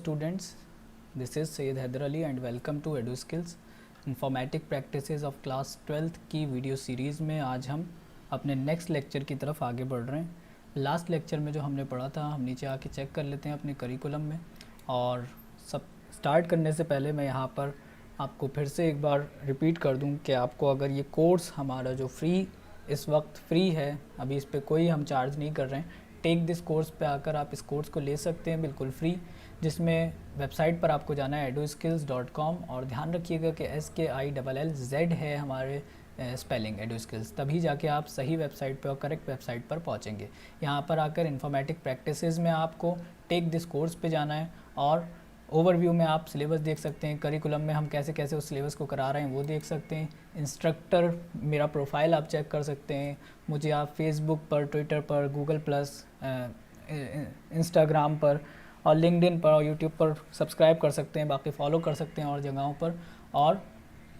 students, this is Syed Haider Ali and welcome to EduSkills Informatic Practices of Class 12th की video series में आज हम अपने next lecture की तरफ आगे बढ़ रहे हैं। लास्ट लेक्चर में जो हमने पढ़ा था हम नीचे आके चेक कर लेते हैं अपने करिकुलम में। और सब स्टार्ट करने से पहले मैं यहाँ पर आपको फिर से एक बार रिपीट कर दूँ कि आपको अगर ये कोर्स हमारा जो फ्री इस वक्त फ्री है, अभी इस पर कोई हम चार्ज नहीं कर रहे हैं, टेक दिस कोर्स पे आकर आप इस कोर्स को ले सकते हैं बिल्कुल फ्री, जिसमें वेबसाइट पर आपको जाना है eduskills.com और ध्यान रखिएगा कि SKILLZ है हमारे स्पेलिंग एडुस्किल्स, तभी जाके आप सही वेबसाइट पे और करेक्ट वेबसाइट पर पहुंचेंगे। यहाँ पर आकर इन्फॉर्मेटिक प्रैक्टिसेस में आपको टेक दिस कोर्स पे जाना है और ओवरव्यू में आप सिलेबस देख सकते हैं, करिकुलम में हम कैसे कैसे उस सिलेबस को करा रहे हैं वो देख सकते हैं। इंस्ट्रक्टर मेरा प्रोफाइल आप चेक कर सकते हैं, मुझे आप फेसबुक पर, ट्विटर पर, गूगल प्लस, इंस्टाग्राम पर और लिंक्डइन पर और यूट्यूब पर सब्सक्राइब कर सकते हैं, बाकी फॉलो कर सकते हैं और जगहों पर। और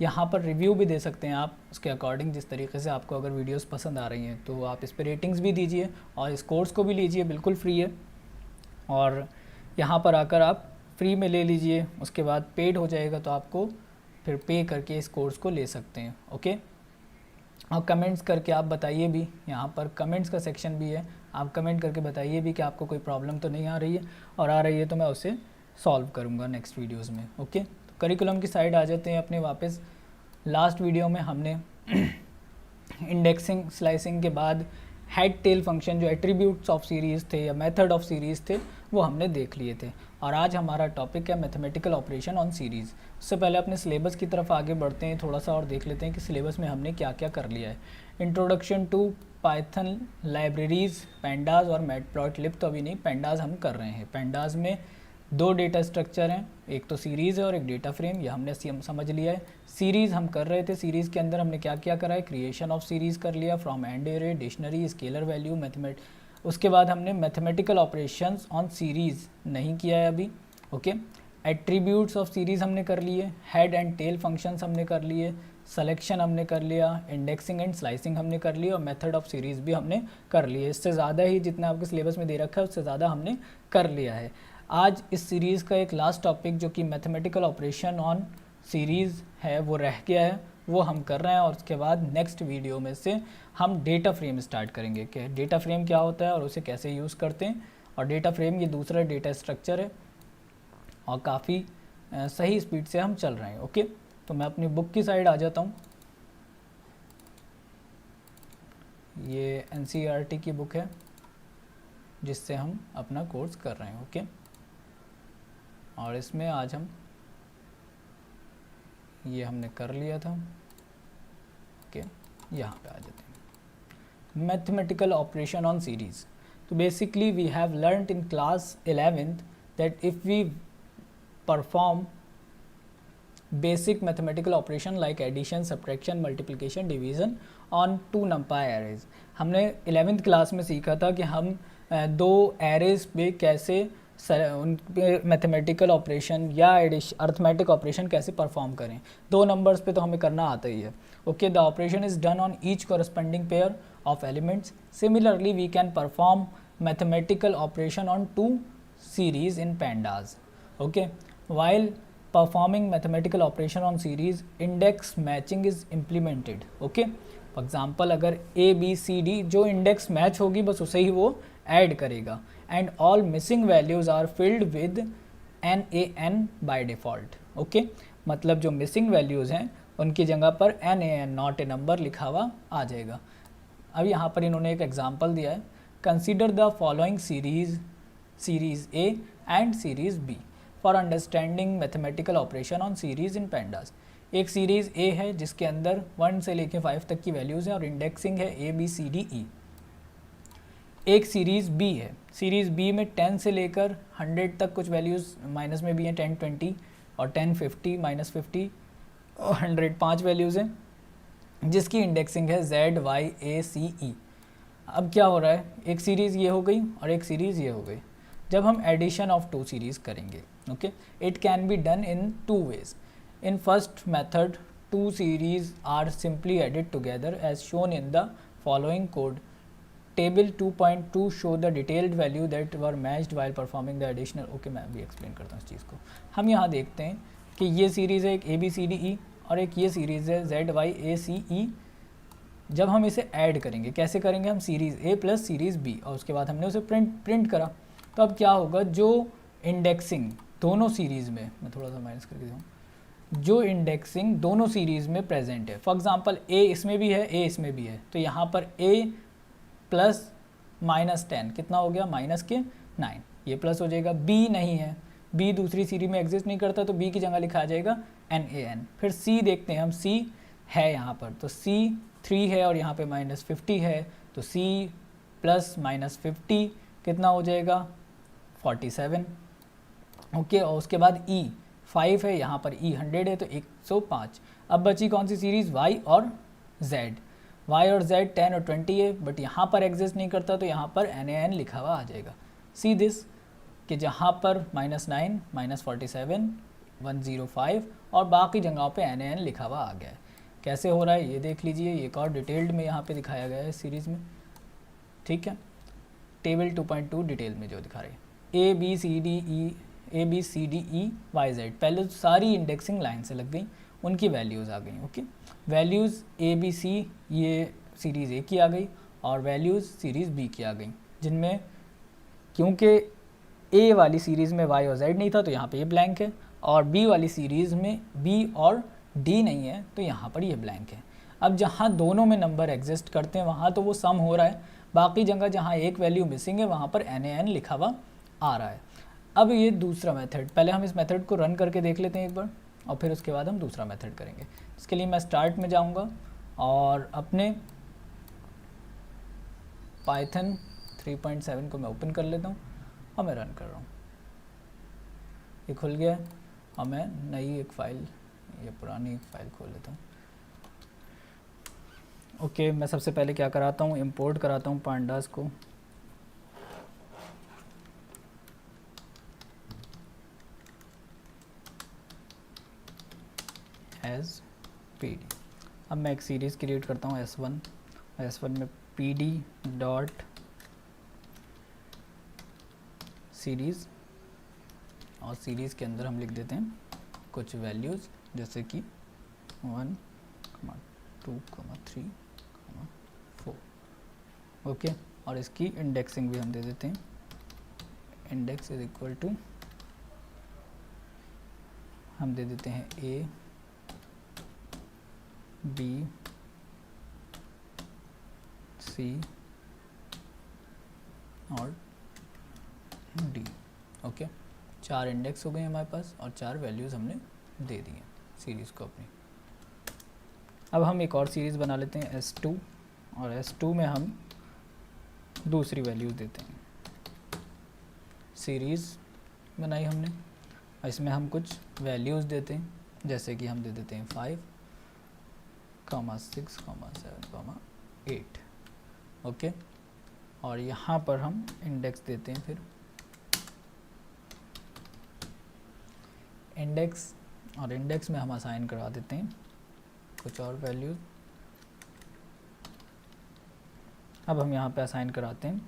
यहाँ पर रिव्यू भी दे सकते हैं आप उसके अकॉर्डिंग, जिस तरीके से आपको अगर वीडियोस पसंद आ रही हैं तो आप इस पर रेटिंग्स भी दीजिए और इस कोर्स को भी लीजिए, बिल्कुल फ्री है। और यहाँ पर आकर आप फ्री में ले लीजिए, उसके बाद पेड हो जाएगा तो आपको फिर पे करके इस कोर्स को ले सकते हैं। ओके, और कमेंट्स करके आप बताइए भी, यहाँ पर कमेंट्स का सेक्शन भी है, आप कमेंट करके बताइए भी कि आपको कोई प्रॉब्लम तो नहीं आ रही है, और आ रही है तो मैं उसे सॉल्व करूँगा नेक्स्ट वीडियोज़ में। ओके, तो करिकुलम की साइड आ जाते हैं अपने वापस। लास्ट वीडियो में हमने इंडेक्सिंग स्लाइसिंग के बाद हेड टेल फंक्शन जो एट्रीब्यूट्स ऑफ सीरीज़ थे या मेथड ऑफ सीरीज़ थे वो हमने देख लिए थे, और आज हमारा टॉपिक है मैथमेटिकल ऑपरेशन ऑन सीरीज़। उससे पहले अपने सिलेबस की तरफ आगे बढ़ते हैं थोड़ा सा और देख लेते हैं कि सिलेबस में हमने क्या क्या कर लिया है। Introduction to Python libraries, pandas और मैटप्लॉटलिब तो अभी नहीं, पैंडाज हम कर रहे हैं। पैंडाज में दो डेटा स्ट्रक्चर हैं, एक तो सीरीज़ है और एक डेटा फ्रेम, ये हमने समझ लिया है। सीरीज़ हम कर रहे थे, सीरीज़ के अंदर हमने क्या क्या करा है, क्रिएशन ऑफ सीरीज़ कर लिया, from and array, dictionary, scalar value, उसके बाद हमने मैथमेटिकल ऑपरेशंस ऑन सीरीज़ नहीं किया है अभी। ओके, एट्रीब्यूट्स ऑफ सीरीज़ हमने कर लिए, हेड एंड टेल फंक्शंस हमने कर लिए, सिलेक्शन हमने कर लिया, इंडेक्सिंग एंड स्लाइसिंग हमने कर लिया और मेथड ऑफ सीरीज़ भी हमने कर लिए। इससे ज़्यादा ही जितना आपके सिलेबस में दे रखा है उससे ज़्यादा हमने कर लिया है। आज इस सीरीज़ का एक लास्ट टॉपिक जो कि मैथमेटिकल ऑपरेशन ऑन सीरीज़ है वो रह गया है, वो हम कर रहे हैं, और उसके बाद नेक्स्ट वीडियो में से हम डेटा फ्रेम स्टार्ट करेंगे कि डेटा फ्रेम क्या होता है और उसे कैसे यूज़ करते हैं। और डेटा फ्रेम ये दूसरा डेटा स्ट्रक्चर है और काफ़ी सही स्पीड से हम चल रहे हैं। ओके, तो मैं अपनी बुक की साइड आ जाता हूँ। ये NCERT की बुक है जिससे हम अपना कोर्स कर रहे हैं। ओके, और इसमें आज हम ये हमने कर लिया था। ओके, यहाँ पे आ जाते हैं मैथमेटिकल ऑपरेशन ऑन सीरीज़। तो basically we have learned in class 11th that if we perform basic mathematical operation like addition, subtraction, multiplication, division on two numpy arrays। हमने 11th क्लास में सीखा था कि हम दो एरेज पे कैसे उन पे मैथमेटिकल ऑपरेशन या अर्थमेटिक ऑपरेशन कैसे परफॉर्म करें। दो नंबर्स पे तो हमें करना आता ही है। Okay, the operation is done on each corresponding pair of elements. Similarly we can perform mathematical operation on two series in pandas। Okay, while performing mathematical operation on series, index matching is implemented। Okay, for example अगर ABCD जो index match होगी बस उसे ही वो add करेगा, and all missing values are filled with NaN by default. Okay, मतलब जो मिसिंग वैल्यूज़ हैं उनकी जगह पर NaN नॉट ए नंबर लिखा हुआ आ जाएगा। अब यहाँ पर इन्होंने एक एग्जाम्पल दिया है, consider the following series A and series B for understanding mathematical operation on series in pandas. एक सीरीज़ A है जिसके अंदर 1 से लेके 5 तक की वैल्यूज़ हैं और इंडेक्सिंग है ABCDE। एक सीरीज़ B है, सीरीज़ B में 10 से लेकर 100 तक कुछ वैल्यूज़ माइनस में भी हैं, 10, 20 और 10, 50, -50 और 100, 5 वैल्यूज़ हैं जिसकी इंडेक्सिंग है ZYACE। अब क्या हो रहा है, एक सीरीज़ ये हो गई और एक सीरीज़ ये हो गई। जब हम एडिशन ऑफ टू सीरीज़ करेंगे, okay, it can be done in two ways. In first method two series are simply added together as shown in the following code. Table 2.2 show the detailed value that were matched while performing the additional. Okay, मैं भी explain करता हूँ इस चीज़ को। हम यहाँ देखते हैं कि ये सीरीज़ है एक ABCDE और एक ये सीरीज़ है ZYACE। जब हम इसे ऐड करेंगे, कैसे करेंगे, हम series A plus series B और उसके बाद हमने उसे प्रिंट करा, तो अब क्या होगा, जो इंडेक्सिंग दोनों सीरीज़ में, मैं थोड़ा सा माइनस करके दूँ, जो इंडेक्सिंग दोनों सीरीज़ में प्रेजेंट है, फॉर एग्जांपल A इसमें भी है, A इसमें भी है, तो यहाँ पर A प्लस -10 कितना हो गया, -9, ये प्लस हो जाएगा। B नहीं है, B दूसरी सीरीज में एग्जिस्ट नहीं करता, तो B की जगह लिखा जाएगा NaN। फिर C देखते हैं हम, C है यहाँ पर, तो C 3 है और यहाँ पे -50 है, तो C प्लस -50 कितना हो जाएगा, 47। ओके, और उसके बाद E 5 है, यहाँ पर E 100 है, तो 105। अब बची कौन सी सीरीज़, Y और Z। Y और Z 10 और 20 है, बट यहाँ पर एग्जिस्ट नहीं करता, तो यहाँ पर NaN लिखा हुआ आ जाएगा। सी दिस कि जहाँ पर -9 -47 105 और बाकी जगहों पे NaN लिखा हुआ आ गया है। कैसे हो रहा है ये देख लीजिए, एक और डिटेल्ड में यहाँ पे दिखाया गया है सीरीज़ में, ठीक है। टेबल 2.2 डिटेल में जो दिखा रहे हैं ABCDE YZ, पहले तो सारी इंडेक्सिंग लाइन से लग गई, उनकी वैल्यूज़ आ गई। ओके, वैल्यूज़ ABC ये सीरीज़ A की आ गई और वैल्यूज़ सीरीज़ B की आ गई, जिनमें क्योंकि A वाली सीरीज़ में Y और Z नहीं था तो यहाँ पे ये ब्लैंक है, और B वाली सीरीज़ में B और D नहीं है तो यहाँ पर ये ब्लैंक है। अब जहाँ दोनों में नंबर एग्जिस्ट करते हैं वहाँ तो वो सम हो रहा है, बाकी जगह जहाँ एक वैल्यू मिसिंग है वहाँ पर NaN लिखा हुआ आ रहा है। अब ये दूसरा मेथड, पहले हम इस मेथड को रन करके देख लेते हैं एक बार, और फिर उसके बाद हम दूसरा मेथड करेंगे। इसके लिए मैं स्टार्ट में जाऊँगा और अपने पाइथन 3.7 को मैं ओपन कर लेता हूँ और मैं रन कर रहा हूँ। ये खुल गया है और मैं नई एक फ़ाइल या पुरानी एक फ़ाइल खोल लेता हूँ। ओके, मैं सबसे पहले क्या कराता हूँ, इंपोर्ट कराता हूँ पांडास को। As PD। अब मैं एक सीरीज़ क्रिएट करता हूँ S1 में PD डॉट सीरीज़, और सीरीज़ के अंदर हम लिख देते हैं कुछ वैल्यूज़ जैसे कि 1, 2, 3, 4। ओके, और इसकी इंडेक्सिंग भी हम दे देते हैं, इंडेक्स इज इक्वल टू हम दे देते हैं A B C और D। ओके, 4 इंडेक्स हो गए हमारे पास और 4 वैल्यूज़ हमने दे दी हैं सीरीज़ को अपनी। अब हम एक और सीरीज़ बना लेते हैं S2, और S2 में हम दूसरी वैल्यूज़ देते हैं। सीरीज़ बनाई हमने, इसमें हम कुछ वैल्यूज़ देते हैं, जैसे कि हम दे देते हैं 5, 6, 7, 8। ओके, और यहाँ पर हम इंडेक्स देते हैं, फिर इंडेक्स, और इंडेक्स में हम असाइन करवा देते हैं कुछ और वैल्यूज। अब हम यहाँ पे असाइन कराते हैं,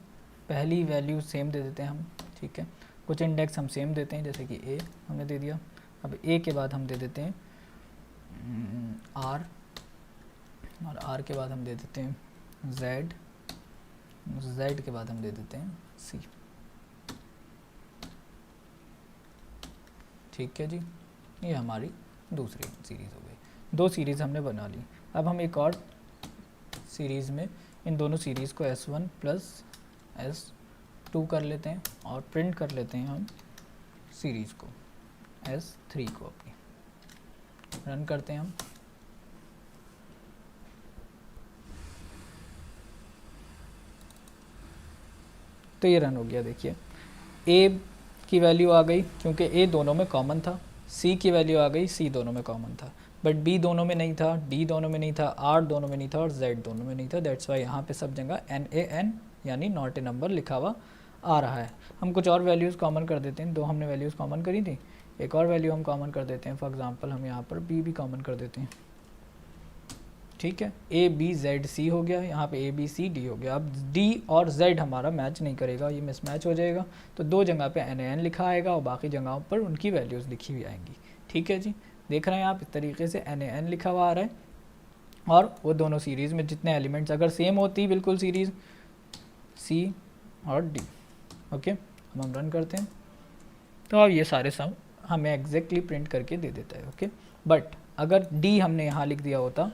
पहली वैल्यू सेम दे देते हैं हम, ठीक है। कुछ इंडेक्स हम सेम देते हैं, जैसे कि A हमने दे दिया। अब A के बाद हम दे देते हैं R, और R के बाद हम दे देते हैं Z, Z के बाद हम दे देते हैं C। ठीक है जी, ये हमारी दूसरी सीरीज़ हो गई। 2 सीरीज़ हमने बना ली। अब हम एक और सीरीज़ में इन दोनों सीरीज़ को S1 प्लस S2 कर लेते हैं और प्रिंट कर लेते हैं हम सीरीज़ को S3 को अपनी। रन करते हैं हम। तो ये रन हो गया, देखिए A की वैल्यू आ गई क्योंकि A दोनों में कॉमन था, C की वैल्यू आ गई, C दोनों में कॉमन था, बट B दोनों में नहीं था, D दोनों में नहीं था, R दोनों में नहीं था और Z दोनों में नहीं था। दैट्स वाई यहाँ पे सब जगह NaN यानी नॉट ए नंबर लिखा हुआ आ रहा है। हम कुछ और वैल्यूज़ कॉमन कर देते हैं, 2 हमने वैल्यूज़ कॉमन करी थी, एक और वैल्यू हम कॉमन कर देते हैं। फॉर एग्जांपल हम यहाँ पर B भी कॉमन कर देते हैं, ठीक है, ए बी जेड सी हो गया, यहाँ पे ए बी सी डी हो गया। अब डी और जेड हमारा मैच नहीं करेगा, ये मिसमैच हो जाएगा, तो दो जगह पे एन एन लिखा आएगा और बाकी जगहों पर उनकी वैल्यूज़ लिखी हुई आएंगी। ठीक है जी, देख रहे हैं आप, इस तरीके से एन एन लिखा हुआ आ रहा है और वो दोनों सीरीज़ में जितने एलिमेंट्स अगर सेम होती बिल्कुल सीरीज़ सी और डी। ओके, अब हम रन करते हैं तो अब ये सारे सम हमें एग्जैक्टली प्रिंट करके दे देता है। ओके, बट अगर डी हमने यहाँ लिख दिया होता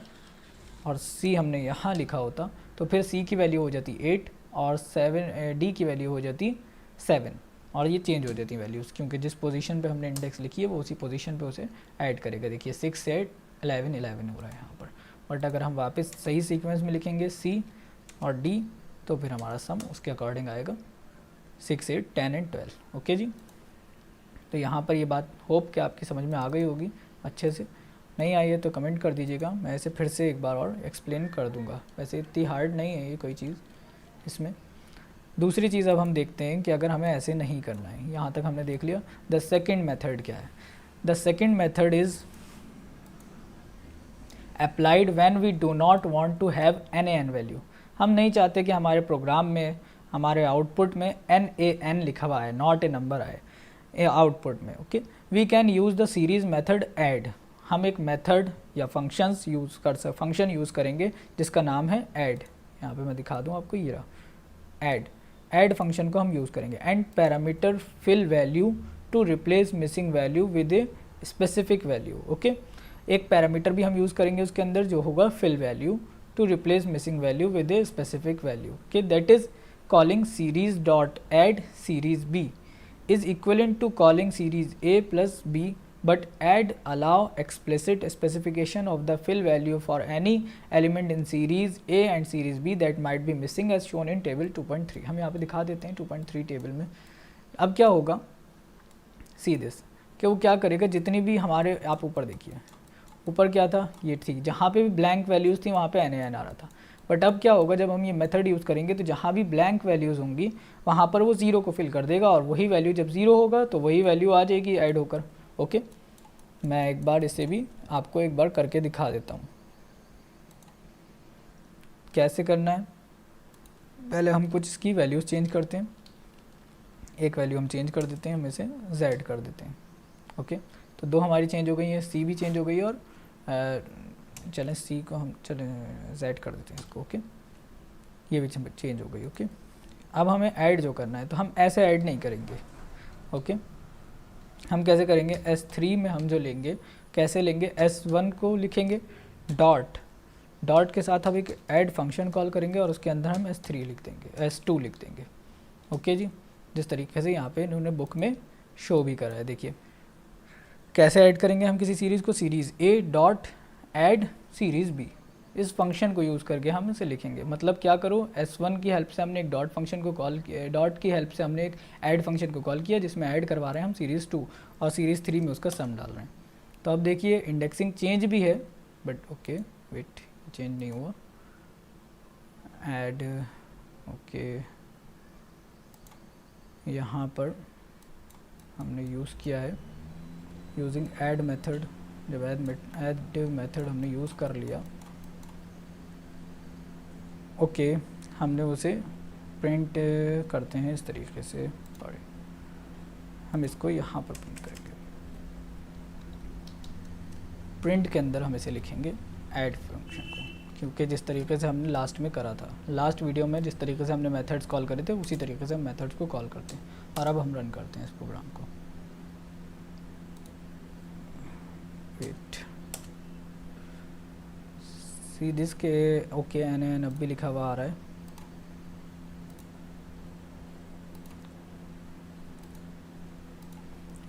और सी हमने यहाँ लिखा होता तो फिर सी की वैल्यू हो जाती 8 और 7, डी की वैल्यू हो जाती 7 और ये चेंज हो जाती वैल्यूज़, क्योंकि जिस पोजीशन पे हमने इंडेक्स लिखी है वो उसी पोजीशन पे उसे ऐड करेगा। देखिए 6 से 11 11 हो रहा है यहाँ पर। बट अगर हम वापस सही सीक्वेंस में लिखेंगे सी और डी तो फिर हमारा सम उसके अकॉर्डिंग आएगा 6 8 10 एंड 12। ओके जी, तो यहाँ पर ये बात होप कि आपकी समझ में आ गई होगी अच्छे से। नहीं आई है तो कमेंट कर दीजिएगा, मैं इसे फिर से एक बार और एक्सप्लेन कर दूंगा। वैसे इतनी हार्ड नहीं है ये कोई चीज़ इसमें। दूसरी चीज़ अब हम देखते हैं कि अगर हमें ऐसे नहीं करना है, यहाँ तक हमने देख लिया। द सेकेंड मेथड क्या है? The second method is applied when we do not want to have an value. हम नहीं चाहते कि हमारे प्रोग्राम में, हमारे आउटपुट में NaN लिखा हुआ है, नॉट ए नंबर आए आउटपुट में। Okay, we can use the series method add. हम एक मेथड या फंक्शंस फंक्शन यूज़ करेंगे जिसका नाम है ऐड। यहाँ पे मैं दिखा दूँ आपको, ये रहा ऐड फंक्शन को हम यूज़ करेंगे। And parameter fill value to replace missing value with a specific value. Okay, एक पैरामीटर भी हम यूज़ करेंगे उसके अंदर जो होगा fill value to replace missing value with a specific value. Okay, that is calling series dot add series B is equivalent to calling series A plus B, but add allow explicit specification of the fill value for any element in series A and series B that might be missing as shown in table 2.3। हम यहाँ पे दिखा देते हैं 2.3 table में। अब क्या होगा, सी दिस, कि वो क्या करेगा, जितनी भी हमारे, आप ऊपर देखिए, ऊपर क्या था, ये ठीक, जहाँ पे भी ब्लैंक वैल्यूज़ थी वहाँ पे NaN आ रहा था। बट अब क्या होगा, जब हम ये मेथड यूज़ करेंगे तो जहाँ भी ब्लैंक वैल्यूज़ होंगी वहाँ पर वो ज़ीरो को फिल कर देगा और वही वैल्यू जब ज़ीरो होगा तो वही वैल्यू आ जाएगी ऐड होकर। ओके, मैं एक बार इसे भी आपको एक बार करके दिखा देता हूँ कैसे करना है। पहले हम कुछ इसकी वैल्यूज़ चेंज करते हैं। एक वैल्यू हम चेंज कर देते हैं, हम इसे Z कर देते हैं। ओके, तो दो हमारी चेंज हो गई है, C भी चेंज हो गई और चलें सी को हम Z कर देते हैं इसको। ओके, ये भी चेंज हो गई। ओके, अब हमें ऐड जो करना है तो हम ऐसे ऐड नहीं करेंगे। ओके, हम कैसे करेंगे, S3 में हम जो लेंगे, कैसे लेंगे, S1 को लिखेंगे डॉट के साथ हम एक ऐड फंक्शन कॉल करेंगे और उसके अंदर हम S3 लिख देंगे, S2 लिख देंगे। ओके जी, जिस तरीके से यहाँ पे इन्होंने बुक में शो भी करा है। देखिए कैसे ऐड करेंगे हम किसी सीरीज़ को, series A dot add series B, इस फंक्शन को यूज़ करके हम इसे लिखेंगे। मतलब क्या करो, S1 की हेल्प से हमने एक डॉट फंक्शन को कॉल किया, डॉट की हेल्प से हमने एक ऐड फंक्शन को कॉल किया जिसमें ऐड करवा रहे हैं हम सीरीज़ 2 और सीरीज़ 3 में उसका सम डाल रहे हैं। तो अब देखिए इंडेक्सिंग चेंज भी है, बट ओके वेट, चेंज नहीं हुआ, ऐड। ओके, यहाँ पर हमने यूज़ किया है यूजिंग ऐड मेथड। जब ऐड मेथड हमने यूज़ कर लिया, ओके, हमने उसे प्रिंट करते हैं इस तरीके से, सॉरी, हम इसको यहाँ पर प्रिंट करेंगे। प्रिंट के अंदर हम इसे लिखेंगे ऐड फंक्शन को, क्योंकि जिस तरीके से हमने लास्ट में करा था, लास्ट वीडियो में जिस तरीके से हमने मेथड्स कॉल करे थे उसी तरीके से हम मेथड्स को कॉल करते हैं। और अब हम रन करते हैं इस प्रोग्राम को। वेट, सी दिस के ओके NaN अब भी लिखा हुआ आ रहा है।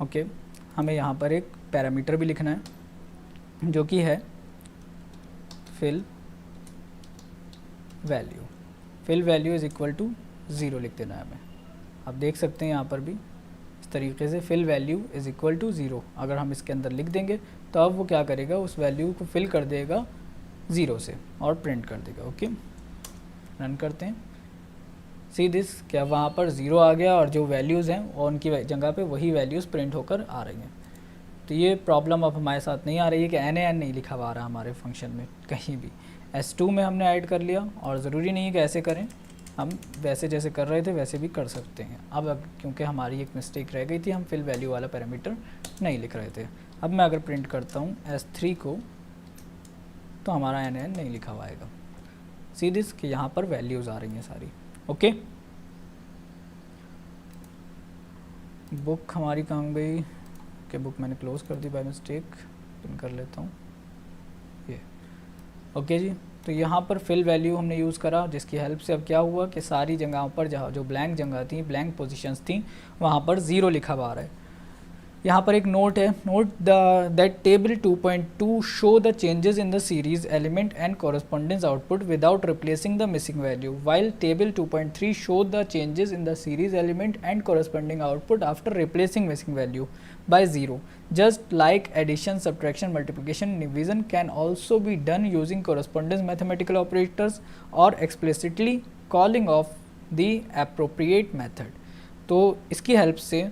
ओके, हमें यहाँ पर एक पैरामीटर भी लिखना है जो कि है fill value. Fill value is equal to 0 लिख देना है हमें। आप देख सकते हैं यहाँ पर भी इस तरीके से fill value is equal to 0 अगर हम इसके अंदर लिख देंगे तो अब वो क्या करेगा, उस वैल्यू को फिल कर देगा 0 से और प्रिंट कर देगा। ओके, रन करते हैं। सी दिस, क्या वहाँ पर 0 आ गया और जो वैल्यूज़ हैं और उनकी जगह पे वही वैल्यूज़ प्रिंट होकर आ रही हैं। तो ये प्रॉब्लम अब हमारे साथ नहीं आ रही है कि NaN नहीं लिखा हुआ आ रहा हमारे फंक्शन में कहीं भी। S2 में हमने ऐड कर लिया, और ज़रूरी नहीं है कि ऐसे करें, हम वैसे जैसे कर रहे थे वैसे भी कर सकते हैं। अब क्योंकि हमारी एक मिस्टेक रह गई थी, हम फिल वैल्यू वाला पैरामीटर नहीं लिख रहे थे। अब मैं अगर प्रिंट करता हूँ S3 को, तो हमारा NaN नहीं लिखा हुआ आएगा। सी दिस कि यहाँ पर वैल्यूज़ आ रही हैं सारी। ओके, बुक हमारी कहाँ गई कि बुक मैंने क्लोज कर दी बाय मिस्टेक, पिन कर लेता हूँ ये। ओके जी, तो यहाँ पर फिल वैल्यू हमने यूज़ करा, जिसकी हेल्प से अब क्या हुआ कि सारी जगहों पर जहाँ जो ब्लैंक जगह थी, ब्लैंक पोजीशंस थी, वहाँ पर 0 लिखा हुआ आ रहा है। यहाँ पर एक नोट है, note that table 2.2 show the changes in the series element and correspondence output without replacing the missing value, while table 2.3 show the changes in the series element and corresponding output after replacing missing value by 0. Just like addition, subtraction, multiplication, division can also be done using correspondence mathematical operators or explicitly calling off the appropriate method. तो इसकी help से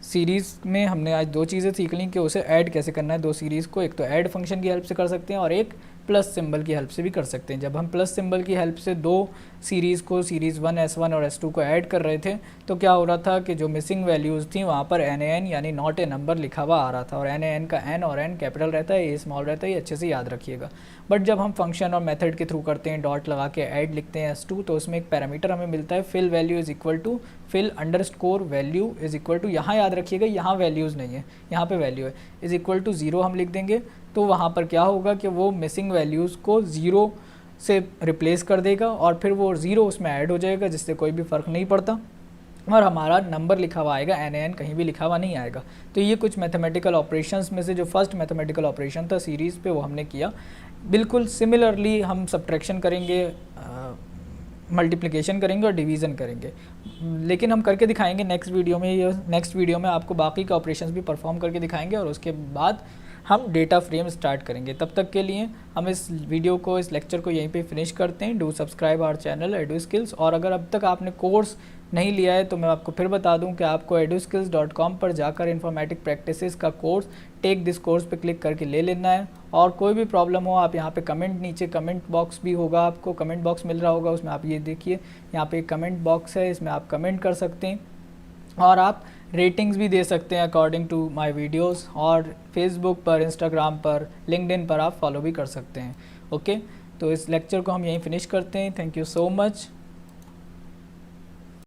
series में हमने आज दो चीज़ें सीख ली कि उसे ऐड कैसे करना है दो सीरीज़ को। एक तो ऐड फंक्शन की हेल्प से कर सकते हैं और एक प्लस सिंबल की हेल्प से भी कर सकते हैं। जब हम प्लस सिंबल की हेल्प से दो सीरीज़ को, सीरीज़ 1 S1 और S2 को ऐड कर रहे थे, तो क्या हो रहा था कि जो मिसिंग वैल्यूज़ थी वहाँ पर NaN यानी नॉट ए नंबर लिखा हुआ आ रहा था, और NaN का N और N कैपिटल रहता है, A स्मॉल रहता है, ये अच्छे से याद रखिएगा। बट जब हम फंक्शन और मेथड के थ्रू करते हैं, डॉट लगा के ऐड लिखते हैं S2, तो उसमें एक पैरामीटर हमें मिलता है fill value is equal to fill underscore value is equal to, यहाँ याद रखिएगा यहाँ वैल्यूज़ नहीं है, यहाँ पे वैल्यू है, इज़ इक्वल टू 0 हम लिख देंगे। तो वहाँ पर क्या होगा कि वो मिसिंग वैल्यूज़ को 0 से रिप्लेस कर देगा और फिर वो 0 उसमें ऐड हो जाएगा, जिससे कोई भी फ़र्क नहीं पड़ता और हमारा नंबर लिखा हुआ आएगा, NaN कहीं भी लिखा हुआ नहीं आएगा। तो ये कुछ मैथमेटिकल ऑपरेशंस में से जो फर्स्ट मैथमेटिकल ऑपरेशन था सीरीज़ पे, वो हमने किया। बिल्कुल सिमिलरली हम सब्ट्रैक्शन करेंगे, मल्टीप्लिकेशन करेंगे और डिवीज़न करेंगे, लेकिन हम करके दिखाएंगे नेक्स्ट वीडियो में। नेक्स्ट वीडियो में आपको बाकी के ऑपरेशंस भी परफॉर्म करके दिखाएंगे और उसके बाद हम डेटा फ्रेम स्टार्ट करेंगे। तब तक के लिए हम इस वीडियो को, इस लेक्चर को यहीं पे फिनिश करते हैं। Do subscribe our channel Eduskills. और अगर अब तक आपने कोर्स नहीं लिया है तो मैं आपको फिर बता दूं कि आपको eduskills.com पर जाकर इन्फॉर्मेटिक प्रैक्टिसेस का कोर्स टेक दिस कोर्स पे क्लिक करके ले लेना है। और कोई भी प्रॉब्लम हो आप यहाँ पे कमेंट, नीचे कमेंट बॉक्स भी होगा, आपको कमेंट बॉक्स मिल रहा होगा, उसमें आप ये देखिए यहाँ पे एक कमेंट बॉक्स है, इसमें आप कमेंट कर सकते हैं और आप रेटिंग्स भी दे सकते हैं अकॉर्डिंग टू माय वीडियोस। और फेसबुक पर, इंस्टाग्राम पर, लिंक्डइन पर आप फॉलो भी कर सकते हैं। ओके, तो इस लेक्चर को हम यहीं फिनिश करते हैं। Thank you so much.